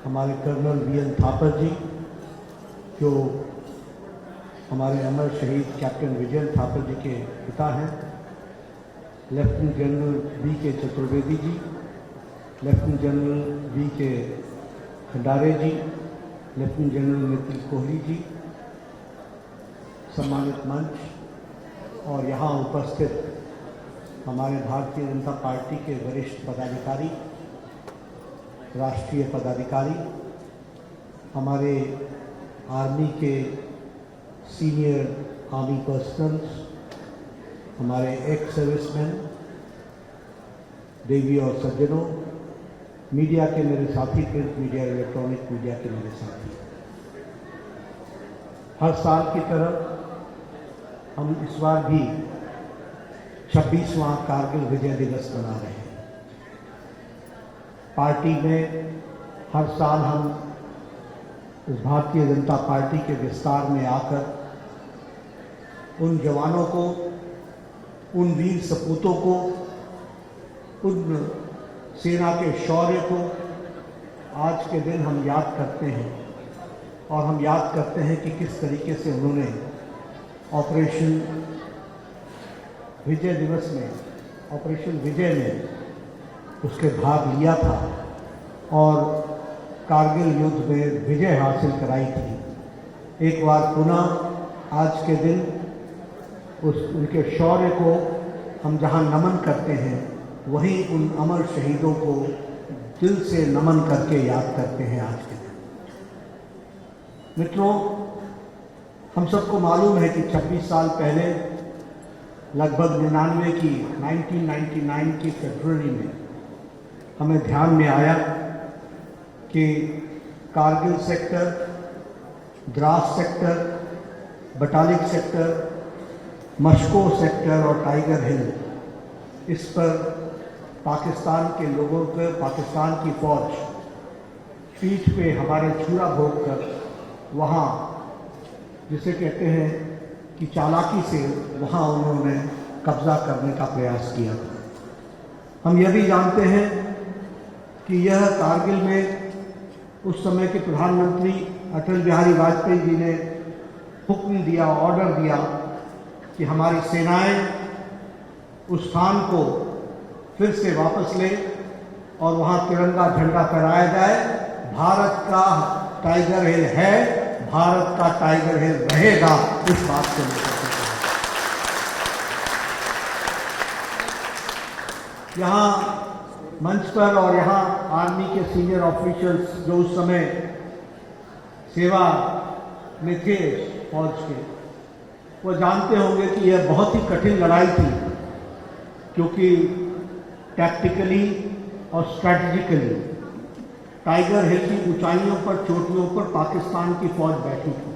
हमारे colonel VN Thapar जी, जो हमारे अमर शहीद कैप्टन विजय थापर जी के पिता हैं, लेफ्टिनेंट जनरल बी के Chaturvedi ji, lieutenant general B के खंडारे जी, लेफ्टिनेंट जनरल नितिन कोहली जी, सम्मानित मंच और यहाँ उपस्थित हमारे भारतीय जनता पार्टी के वरिष्ठ पदाधिकारी, राष्ट्रीय पदाधिकारी, हमारे आर्मी के सीनियर आर्मी पर्सनल्स, हमारे एक्स सर्विसमैन, देवी और सज्जनों, मीडिया के मेरे साथी, प्रिंट मीडिया, इलेक्ट्रॉनिक मीडिया के मेरे साथी, हर साल की तरह हम इस बार भी 26वां कारगिल विजय दिवस मना रहे हैं। पार्टी में हर साल हम इस भारतीय जनता पार्टी के विस्तार में आकर उन जवानों को, उन वीर सपूतों को, उन सेना के शौर्य को आज के दिन हम याद करते हैं और हम याद करते हैं कि किस तरीके से उन्होंने ऑपरेशन विजय दिवस में, ऑपरेशन विजय में उसके भाग लिया था और कारगिल युद्ध में विजय हासिल कराई थी। एक बार पुनः आज के दिन उनके शौर्य को हम जहां नमन करते हैं, वहीं उन अमर शहीदों को दिल से नमन करके याद करते हैं आज के दिन। मित्रों, हम सबको मालूम है कि 26 साल पहले लगभग 1999 की फरवरी में हमें ध्यान में आया कि Kargil sector, Dras sector, Batalik sector, Mushkoh sector और टाइगर हिल, इस पर पाकिस्तान के लोगों को, पाकिस्तान की फौज पीठ पे हमारे छुरा भोग कर वहाँ, जिसे कहते हैं कि चालाकी से, वहाँ उन्होंने कब्जा करने का प्रयास किया। हम यह भी जानते हैं कि यह कारगिल में उस समय के प्रधानमंत्री अटल बिहारी वाजपेयी जी ने हुक्म दिया, ऑर्डर दिया कि हमारी सेनाएं उस स्थान को फिर से वापस ले और वहाँ तिरंगा झंडा फहराया जाए। भारत का टाइगर हिल है, भारत का टाइगर हिल रहेगा, इस बात को यहाँ मंच पर और यहाँ आर्मी के सीनियर ऑफिशियल्स जो उस समय सेवा में थे फौज के, वो जानते होंगे कि यह बहुत ही कठिन लड़ाई थी, क्योंकि टैक्टिकली और स्ट्रैटेजिकली टाइगर हिल की ऊंचाइयों पर, चोटियों पर पाकिस्तान की फौज बैठी थी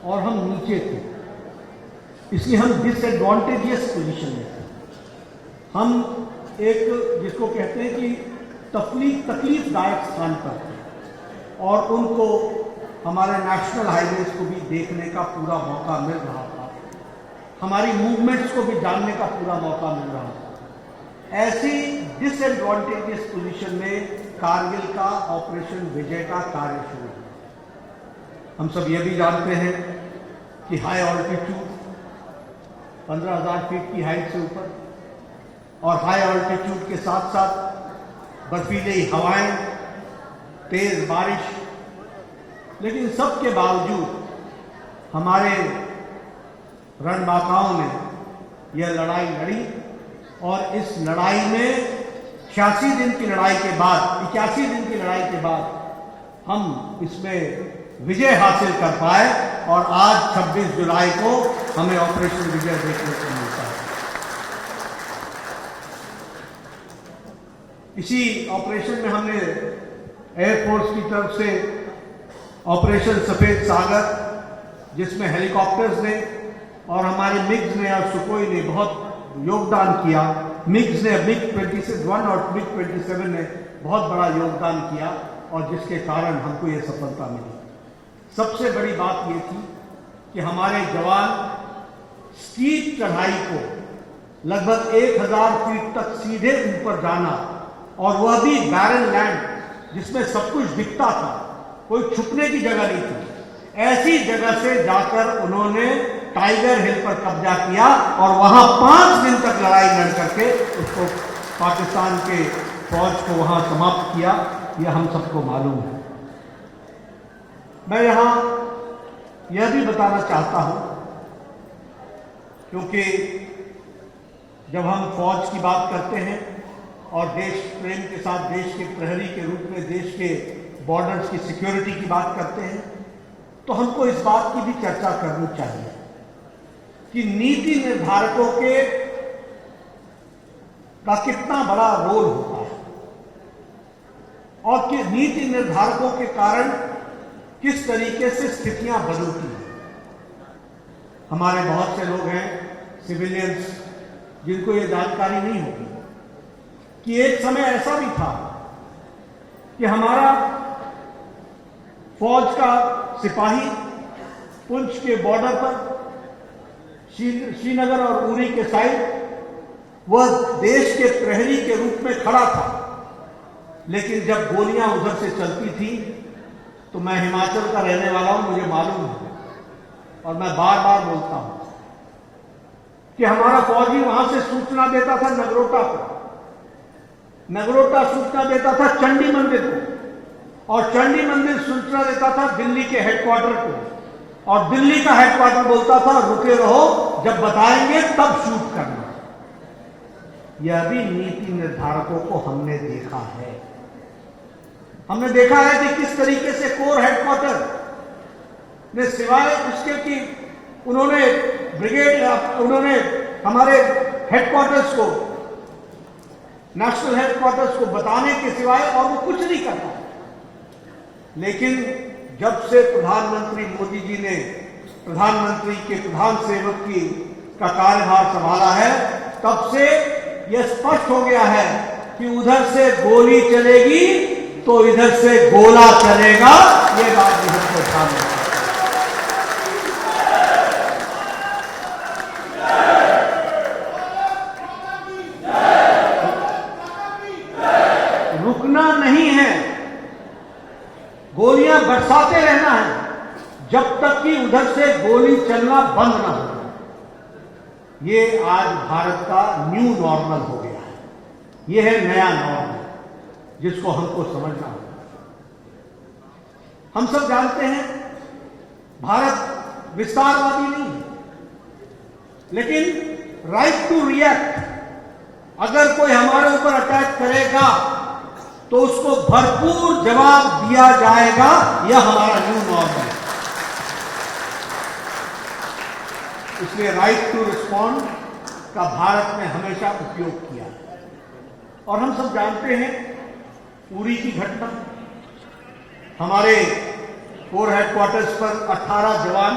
और हम नीचे थे, इसलिए हम डिसएडवांटेजियस पोजीशन में थे। हम एक, जिसको कहते हैं कि तकलीफदायक स्थान पर थे और उनको हमारे नेशनल हाईवेज को भी देखने का पूरा मौका मिल रहा था, हमारी मूवमेंट्स को भी जानने का पूरा मौका मिल रहा था। ऐसी डिसएडवांटेजियस पोजीशन में कारगिल का ऑपरेशन विजय का कार्य शुरू हुआ। हम सब यह भी जानते हैं कि हाई ऑल्टीट्यूड, 15,000 फीट की हाइट से ऊपर, और हाई ऑल्टीट्यूड के साथ साथ बर्फीली हवाएं, तेज बारिश, लेकिन सबके बावजूद हमारे रणबाकाओं ने यह लड़ाई लड़ी और इस लड़ाई में 86 दिन की लड़ाई के बाद, 81 दिन की लड़ाई के बाद हम इसमें विजय हासिल कर पाए और आज 26 जुलाई को हमें ऑपरेशन विजय देखने को मिलता है। इसी ऑपरेशन में हमने एयरफोर्स की तरफ से ऑपरेशन सफेद सागर, जिसमें हेलीकॉप्टर्स ने और हमारे मिग्स ने और सुकोई ने बहुत योगदान किया। मिग्स ने, MiG-21 और MiG-27 ने बहुत बड़ा योगदान किया और जिसके कारण हमको ये सफलता मिली। सबसे बड़ी बात ये थी कि हमारे जवान स्टीप चढ़ाई को लगभग 1000 फीट तक सीधे ऊपर जाना, और वह भी बैरन लैंड, जिसमें सब कुछ दिखता था, कोई छुपने की जगह नहीं थी, ऐसी जगह से जाकर उन्होंने टाइगर हिल पर कब्जा किया और वहां 5 दिन तक लड़ाई लड़ करके उसको पाकिस्तान के फौज को वहां समाप्त किया। यह हम सबको मालूम है। मैं यहां यह भी बताना चाहता हूं, क्योंकि जब हम फौज की बात करते हैं और देश प्रेम के साथ देश के प्रहरी के रूप में देश के बॉर्डर्स की सिक्योरिटी की बात करते हैं, तो हमको इस बात की भी चर्चा करनी चाहिए कि नीति निर्धारकों का कितना बड़ा रोल होता है और कि नीति निर्धारकों के कारण किस तरीके से स्थितियां बदलती हैं। हमारे बहुत से लोग हैं सिविलियंस जिनको ये जानकारी नहीं होगी कि एक समय ऐसा भी था कि हमारा फौज का सिपाही पुंछ के बॉर्डर पर श्रीनगर और उरी के साइड वह देश के प्रहरी के रूप में खड़ा था, लेकिन जब गोलियां उधर से चलती थी तो मैं हिमाचल का रहने वाला हूं, मुझे मालूम है और मैं बार बार बोलता हूं कि हमारा फौजी वहां से सूचना देता था नगरोटा को, नगरोटा सूचना देता था चंडी मंदिर को और चंडी मंदिर सूचना देता था दिल्ली के हेडक्वार्टर को और दिल्ली का हेडक्वार्टर बोलता था रुके रहो, जब बताएंगे तब शूट करना। यह भी नीति निर्धारकों को हमने देखा है। हमने देखा है कि किस तरीके से कोर हेडक्वार्टर ने सिवाय उसके कि उन्होंने उन्होंने हमारे हेडक्वार्टर्स को, नेशनल हेडक्वार्टर्स को बताने के सिवाय और वो कुछ नहीं करता। लेकिन जब से प्रधानमंत्री मोदी जी ने प्रधानमंत्री के प्रधान सेवक का कार्यभार संभाला है, तब से यह स्पष्ट हो गया है कि उधर से गोली चलेगी तो इधर से गोला चलेगा। यह बात भी हमको ध्यान रखना। रुकना नहीं है, गोलियां बरसाते रहना है जब तक कि उधर से गोली चलना बंद ना हो। ये आज भारत का न्यू नॉर्मल हो गया है। ये है नया नॉर्मल जिसको हमको समझना होगा। हम सब जानते हैं भारत विस्तारवादी नहीं है, लेकिन राइट टू रिएक्ट, अगर कोई हमारे ऊपर अटैक करेगा तो उसको भरपूर जवाब दिया जाएगा। यह हमारा न्यू नॉर्मल है। इसलिए राइट टू रिस्पॉन्ड का भारत ने हमेशा उपयोग किया है। और हम सब जानते हैं उरी की घटना, हमारे कोर हेडक्वार्टर्स पर 18 जवान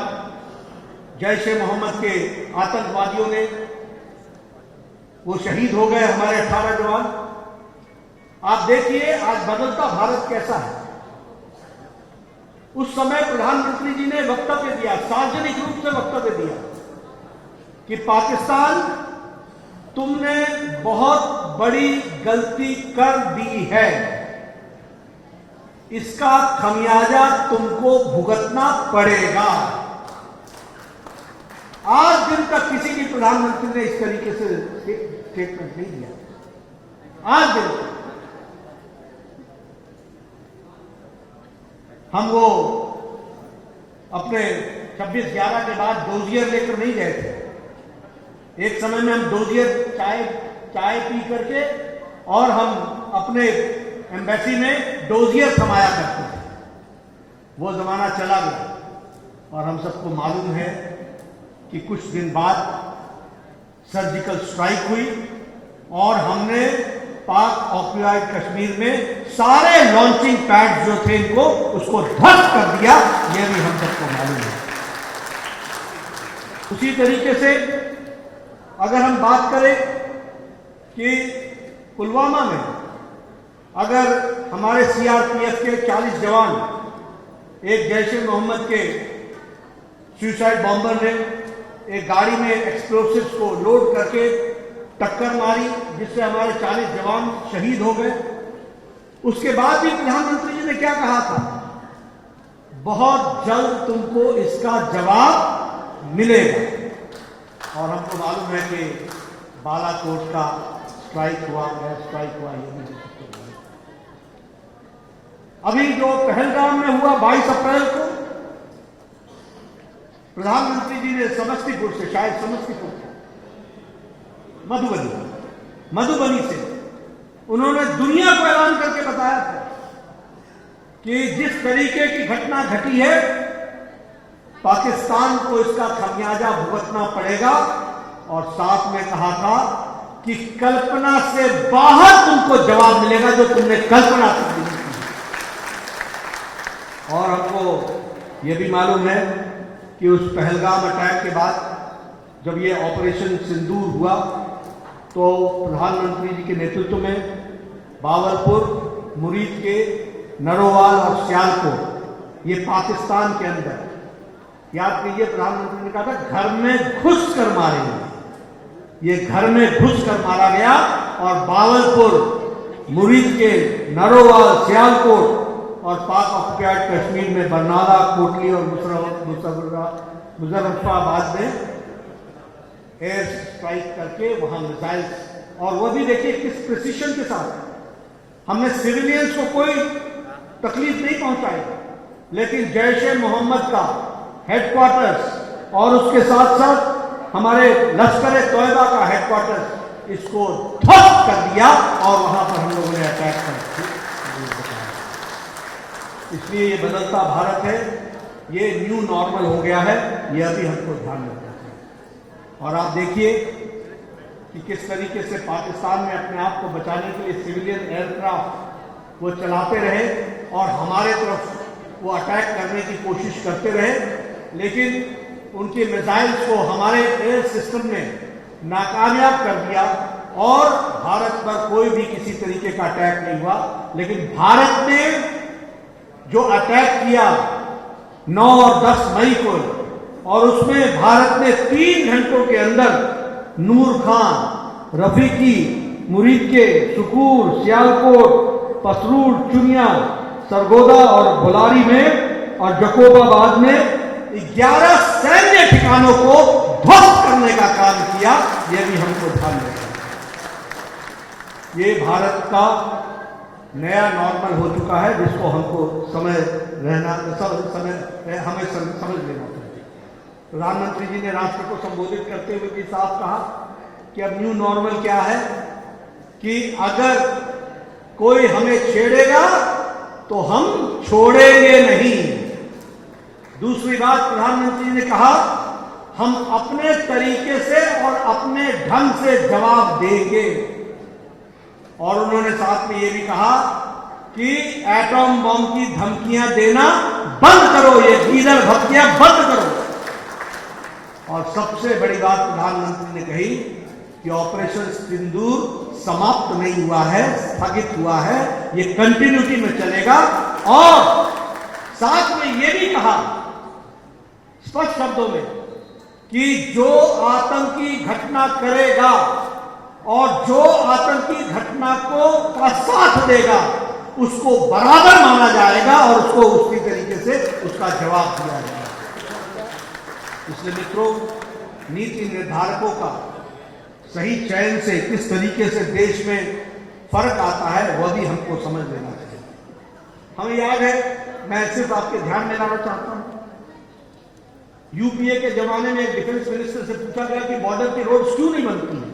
जैश ए मोहम्मद के आतंकवादियों ने वो शहीद हो गए, हमारे 18 जवान। आप देखिए आज बदलता भारत कैसा है। उस समय प्रधानमंत्री जी ने वक्तव्य दिया, सार्वजनिक रूप से वक्तव्य दिया कि पाकिस्तान तुमने बहुत बड़ी गलती कर दी है, इसका खमियाजा तुमको भुगतना पड़ेगा। आज दिन तक किसी भी प्रधानमंत्री ने इस तरीके से स्टेटमेंट नहीं दिया। आज दिन तक हम वो अपने 26/11 के बाद डोजियर लेकर नहीं गए थे। एक समय में हम डोजियर चाय पी करके और हम अपने एम्बेसी में डोजियर समाया करते थे। वो जमाना चला गया और हम सबको मालूम है कि कुछ दिन बाद सर्जिकल स्ट्राइक हुई और हमने पाक ऑक्युपाइड कश्मीर में सारे लॉन्चिंग पैड जो थे इनको उसको ध्वस्त कर दिया। यह भी हम सबको मालूम है। उसी तरीके से अगर हम बात करें कि पुलवामा में अगर हमारे सीआरपीएफ के 40 जवान एक जैश ए मोहम्मद के सुसाइड बॉम्बर ने एक गाड़ी में एक्सप्लोसिव्स को लोड करके टक्कर मारी जिससे हमारे 40 जवान शहीद हो गए। उसके बाद भी प्रधानमंत्री जी ने क्या कहा था, बहुत जल्द तुमको इसका जवाब मिलेगा। और हमको मालूम है कि बालाकोट का स्ट्राइक हुआ, एयर स्ट्राइक हुआ, ये भी अभी जो पहलगाम में हुआ 22 अप्रैल को, प्रधानमंत्री जी ने समस्तीपुर से, शायद समस्तीपुर मधुबनी से उन्होंने दुनिया को ऐलान करके बताया था कि जिस तरीके की घटना घटी है, पाकिस्तान को इसका खमियाजा भुगतना पड़ेगा। और साथ में कहा था कि कल्पना से बाहर तुमको जवाब मिलेगा जो तुमने कल्पना तक नहीं की। और हमको यह भी मालूम है कि उस पहलगाम अटैक के बाद जब ये ऑपरेशन सिंदूर हुआ, तो प्रधानमंत्री जी के नेतृत्व में बावलपुर, मुरीद के नरोवाल और सियालकोट, ये पाकिस्तान के अंदर, याद कीजिए प्रधानमंत्री ने कहा था घर में घुस कर मारेंगे, ये घर में घुस कर मारा गया। और बावलपुर, मुरीद के नरोवाल, सियालकोट और पाक ऑक्युपाइड कश्मीर में बरनाला, कोटली और मुजफ्फराबाद में एयर स्ट्राइक करके वहां मिसाइल, और वो भी देखिए किस प्रिसीशन के साथ। हमने सिविलियंस को कोई तकलीफ नहीं पहुंचाई, लेकिन जैश-ए मोहम्मद का हेडक्वार्टर्स और उसके साथ साथ हमारे लश्कर-ए-तोयबा का हेडक्वार्टर्स, इसको ध्वस्त कर दिया और वहां पर हम लोगों ने अटैक कर दिया। इसलिए ये बदलता भारत है, ये न्यू नॉर्मल हो गया है, ये अभी हमको ध्यान रखना चाहिए। और आप देखिए कि किस तरीके से पाकिस्तान में अपने आप को बचाने के लिए सिविलियन एयरक्राफ्ट वो चलाते रहे और हमारे तरफ वो अटैक करने की कोशिश करते रहे, लेकिन उनके मिसाइल्स को हमारे एयर सिस्टम ने नाकामयाब कर दिया और भारत पर कोई भी किसी तरीके का अटैक नहीं हुआ। लेकिन भारत ने जो अटैक किया 9 और 10 मई को, और उसमें भारत ने 3 घंटों के अंदर नूर खान, रफीकी, मुरीद के, सुकूर, सियालकोट, पसरूर, चुनिया, सरगोदा और बुलारी में और जकोबाबाद में 11 सैन्य ठिकानों को ध्वस्त करने का काम किया। यह भी हमको ध्यान रखना है। ये भारत का नया नॉर्मल हो चुका है, जिसको हमको हमें समझ लेना चाहिए। प्रधानमंत्री जी ने राष्ट्र को संबोधित करते हुए भी साफ कहा कि अब न्यू नॉर्मल क्या है कि अगर कोई हमें छेड़ेगा तो हम छोड़ेंगे नहीं। दूसरी बात, प्रधानमंत्री ने कहा हम अपने तरीके से और अपने ढंग से जवाब देंगे। और उन्होंने साथ में यह भी कहा कि एटम बम की धमकियां देना बंद करो, ये गीदड़ भक्तियां बंद करो। और सबसे बड़ी बात प्रधानमंत्री ने कही कि ऑपरेशन सिंदूर समाप्त नहीं हुआ है, स्थगित हुआ है, ये कंटिन्यूटी में चलेगा। और साथ में यह भी कहा स्पष्ट शब्दों में कि जो आतंकी घटना करेगा और जो आतंकी घटना को का साथ देगा उसको बराबर माना जाएगा और उसको उसी तरीके से उसका जवाब दिया जाएगा। इसलिए मित्रों, नीति निर्धारकों का सही चयन से किस तरीके से देश में फर्क आता है वह भी हमको समझ लेना चाहिए। हमें याद है, मैं सिर्फ आपके ध्यान में लाना चाहता हूं, यूपीए के जमाने में एक डिफेंस मिनिस्टर से पूछा गया कि बॉर्डर की रोड्स क्यों नहीं बनती हैं,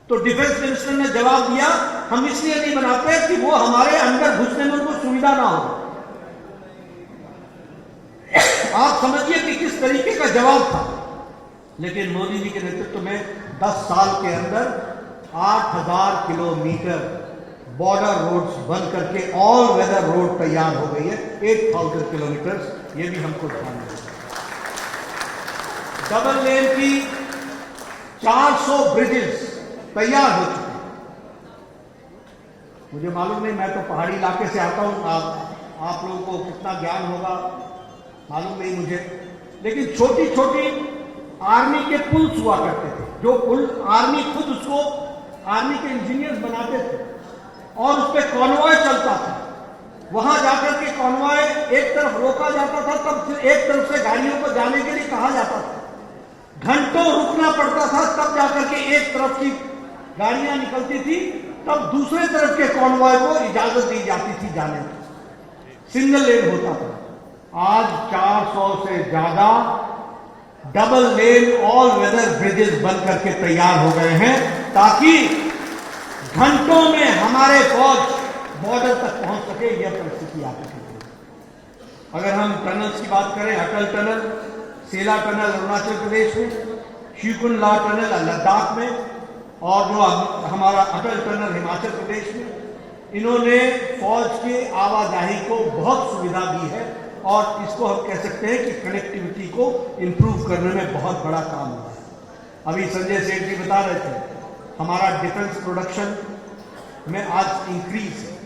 तो डिफेंस मिनिस्टर ने जवाब दिया हम इसलिए नहीं बनाते कि वो हमारे अंदर घुसने में उनको सुविधा ना हो। आप समझिए कि किस तरीके का जवाब था। लेकिन मोदी जी के नेतृत्व में 10 साल के अंदर 8000 किलोमीटर बॉर्डर रोड्स बन करके ऑल वेदर रोड तैयार हो गई है, 8000 किलोमीटर। ये भी हमको ध्यान रखना। डबल लेन की 400 ब्रिजेस तैयार हो चुके हैं। मुझे मालूम नहीं, मैं तो पहाड़ी इलाके से आता हूं, आप लोगों को कितना ज्ञान होगा मालूम नहीं मुझे, लेकिन छोटी छोटी आर्मी के पुल्स हुआ करते थे, जो पुल आर्मी खुद उसको आर्मी के इंजीनियर्स बनाते थे और उस पर कॉन्वॉय चलता था। वहां जाकर के कॉन्वॉय एक तरफ रोका जाता था, तब फिर एक तरफ से गाड़ियों को जाने के लिए कहा जाता था। घंटों रुकना पड़ता था, तब जाकर के एक तरफ की गाड़ियां निकलती थी, तब दूसरे तरफ के कॉन्वॉय को इजाजत दी जाती थी जाने की। सिंगल लेन होता था। आज 400 से ज्यादा double lane all weather bridges बन करके तैयार हो गए हैं, ताकि घंटों में हमारे फौज बॉर्डर तक पहुंच सके। यह परिस्थिति आ चुकी है। अगर हम टनल्स की बात करें, अटल टनल, सेला टनल अरुणाचल प्रदेश में, शिकुनला टनल लद्दाख में, और जो हमारा अटल टनल हिमाचल प्रदेश में, इन्होंने फौज की आवाजाही को बहुत सुविधा दी है और इसको हम कह सकते हैं कि कनेक्टिविटी को इंप्रूव करने में बहुत बड़ा काम हुआ है। अभी संजय सेठ जी बता रहे थे, हमारा डिफेंस प्रोडक्शन में आज इंक्रीज है,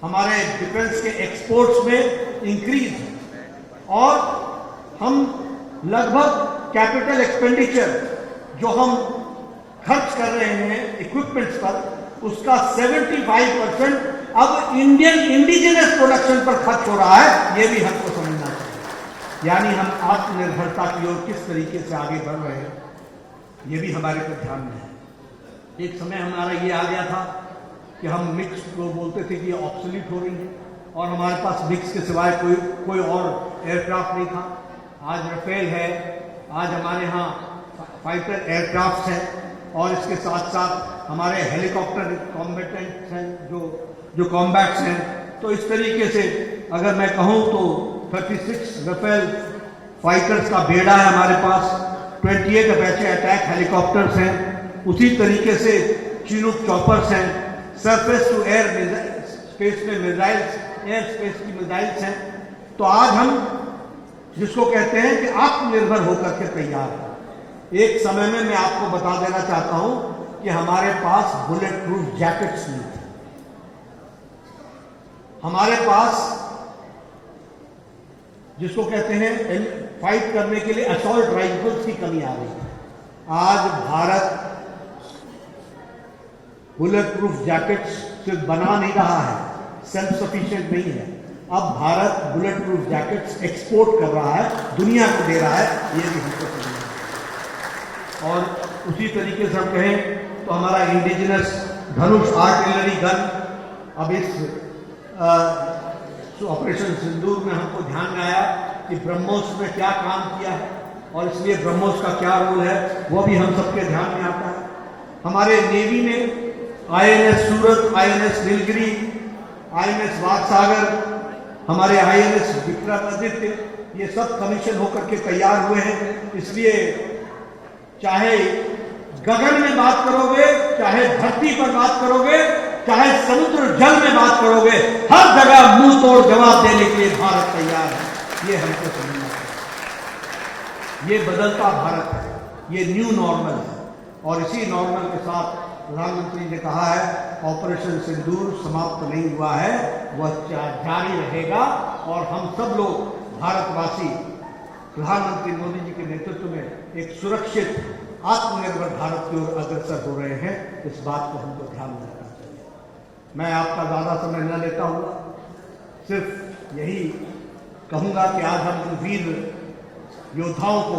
हमारे डिफेंस के एक्सपोर्ट्स में इंक्रीज है, और हम लगभग कैपिटल एक्सपेंडिचर जो हम खर्च कर रहे हैं इक्विपमेंट्स पर, उसका 75% अब इंडियन इंडिजिनस प्रोडक्शन पर खर्च हो रहा है। यह भी हमको समझना चाहिए। यानी हम आत्मनिर्भरता की ओर किस तरीके से आगे बढ़ रहे हैं, यह भी हमारे पर ध्यान में है। एक समय हमारा ये आ गया था कि हम मिक्स को बोलते थे कि ये ऑब्सोलीट हो रही है, और हमारे पास मिक्स के सिवाय कोई और एयरक्राफ्ट नहीं था। आज राफेल है, आज हमारे यहाँ फाइटर एयरक्राफ्ट हैं, और इसके साथ साथ हमारे हेलीकॉप्टर कॉम्बैटेंट्स हैं, जो कॉम्बैट्स हैं। तो इस तरीके से अगर मैं कहूँ तो 36 राफेल फाइटर्स का बेड़ा है हमारे पास, 28 अपाचे अटैक हेलीकॉप्टर्स हैं, उसी तरीके से चिनूक चॉपर्स हैं, सरफेस टू एयर स्पेस में मिसाइल्स, एयर स्पेस की मिसाइल्स हैं। तो आज हम जिसको कहते हैं कि आत्मनिर्भर होकर के तैयार हैं। एक समय में मैं आपको बता देना चाहता हूं कि हमारे पास बुलेट प्रूफ जैकेट्स नहीं थे, हमारे पास जिसको कहते हैं फाइट करने के लिए असॉल्ट राइफल्स की कमी आ रही है। आज भारत बुलेट प्रूफ जैकेट्स सिर्फ बना नहीं रहा है, सेल्फ सफिशिएंट नहीं है। अब Bharat bullet proof jackets export कर रहा है, दुनिया को दे रहा है। ये भी हमको समझना है। और उसी तरीके से हम कहें तो हमारा इंडिजिनस धनुष आर्टिलरी गन, अब इस ऑपरेशन सिंदूर में हमको ध्यान में आया कि ब्रह्मोस में क्या काम किया है, और इसलिए ब्रह्मोस का क्या रोल है वो भी हम सबके ध्यान में आता है। हमारे नेवी में INS सूरत, INS नीलगिरी, INS वागसागर, हमारे INS विक्रमादित्य, ये सब कमीशन होकर के तैयार हुए हैं। इसलिए चाहे गगन में बात करोगे, चाहे धरती पर बात करोगे, चाहे समुद्र जल में बात करोगे, हर जगह मुंह तोड़ जवाब देने के लिए भारत तैयार है। ये हमको समझना है। ये बदलता भारत है, ये न्यू नॉर्मल है, और इसी नॉर्मल के साथ प्रधानमंत्री ने कहा है ऑपरेशन सिंदूर समाप्त नहीं हुआ है, वह जारी रहेगा। और हम सब लोग भारतवासी प्रधानमंत्री मोदी जी के नेतृत्व में एक सुरक्षित आत्मनिर्भर भारत की ओर अग्रसर हो रहे हैं। इस बात को हमको ध्यान में रखना चाहिए। मैं आपका ज़्यादा समय न लेता हूँ, सिर्फ यही कहूँगा कि आज हम उन वीर योद्धाओं को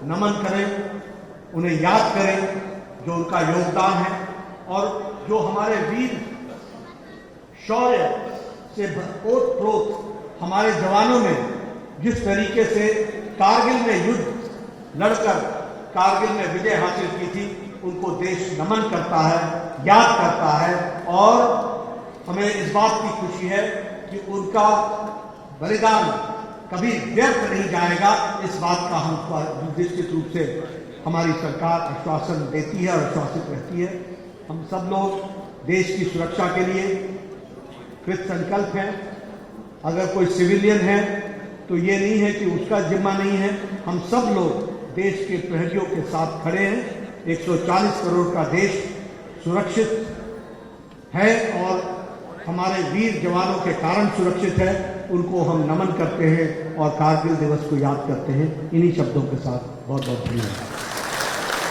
नमन करें, उन्हें याद करें जो उनका योगदान है, और जो हमारे वीर शौर्य से ओतप्रोत हमारे जवानों ने जिस तरीके से कारगिल में युद्ध लड़कर कारगिल में विजय हासिल की थी, उनको देश नमन करता है, याद करता है, और हमें इस बात की खुशी है कि उनका बलिदान कभी व्यर्थ नहीं जाएगा। इस बात का हम निश्चित रूप से हमारी सरकार आश्वासन देती है और आश्वासित रहती है। हम सब लोग देश की सुरक्षा के लिए कृत संकल्प हैं। अगर कोई सिविलियन है तो ये नहीं है कि उसका जिम्मा नहीं है, हम सब लोग देश के प्रहरियों के साथ खड़े हैं। 140 करोड़ का देश सुरक्षित है और हमारे वीर जवानों के कारण सुरक्षित है। उनको हम नमन करते हैं और कारगिल दिवस को याद करते हैं। इन्हीं शब्दों के साथ बहुत बहुत धन्यवाद।